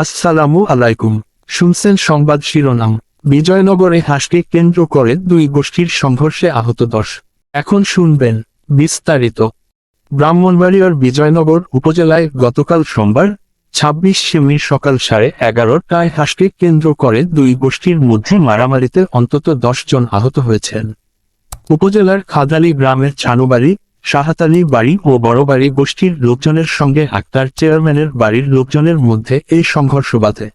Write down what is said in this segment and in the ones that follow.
আসসালামু আলাইকুম। শুনছেন সংবাদ শিরোনাম। বিজয়নগরে হাঁসকে কেন্দ্র করে দুই গোষ্ঠীর সংঘর্ষে আহত 10। এখন শুনবেন বিস্তারিত। ব্রাহ্মণবাড়িয়ার বিজয়নগর উপজেলায় গতকাল সোমবার 26 সকাল 11:30টায় হাঁসকে কেন্দ্র করে দুই গোষ্ঠীর মধ্যে মারামারিতে অন্তত 10 জন আহত হয়েছেন। উপজেলার খাদালি গ্রামের ছানুবাড়ি, শাহাতালি বাড়ি ও বড়বাড়ি গোষ্ঠীর লোকজনের সঙ্গে আক্তার চেয়ারম্যানের বাড়ির লোকজনের মধ্যে এই সংঘর্ষ বাধে।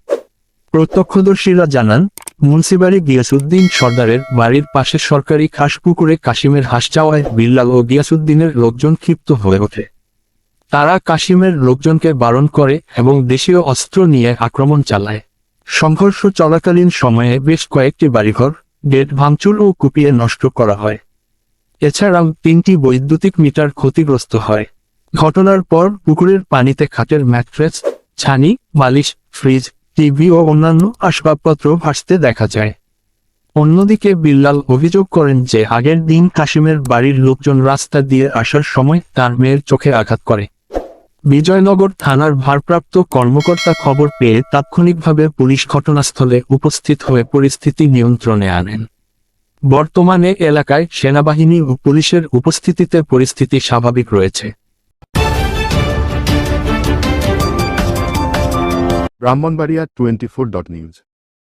প্রত্যক্ষদর্শীরা জানান, মুন্সিবাড়ি গিয়াসউদ্দিন সর্দারের বাড়ির পাশে সরকারি খাসপুকুরে কাশিমের হাঁস চাওয়ায় বিল্লাল ও গিয়াসউদ্দিনের লোকজন ক্ষিপ্ত হয়ে ওঠে। তারা কাশিমের লোকজনকে বারণ করে এবং দেশীয় অস্ত্র নিয়ে আক্রমণ চালায়। সংঘর্ষ চলাকালীন সময়ে বেশ কয়েকটি বাড়িঘর, গেট ভাঙচুর ও কুপিয়ে নষ্ট করা হয়। এছাড়াও 3টি বৈদ্যুতিক মিটার ক্ষতিগ্রস্ত হয়। ঘটনার পর পুকুরের পানিতে খাটের ম্যাট্রেস, ছানি, বালিশ, ফ্রিজ, টিভি ও অন্যান্য আসবাবপত্র ভাসতে দেখা যায়। অন্যদিকে বিল্লাল অভিযোগ করেন যে আগের দিন কাশিমের বাড়ির লোকজন রাস্তা দিয়ে আসার সময় তার মেয়ের চোখে আঘাত করে। বিজয়নগর থানার ভারপ্রাপ্ত কর্মকর্তা খবর পেয়ে তাৎক্ষণিকভাবে পুলিশ ঘটনাস্থলে উপস্থিত হয়ে পরিস্থিতি নিয়ন্ত্রণে আনেন। বর্তমানে এলাকায় সেনাবাহিনী ও পুলিশের উপস্থিতিতে পরিস্থিতি স্বাভাবিক রয়েছে। ব্রাহ্মণবাড়িয়া 24.নিউজ।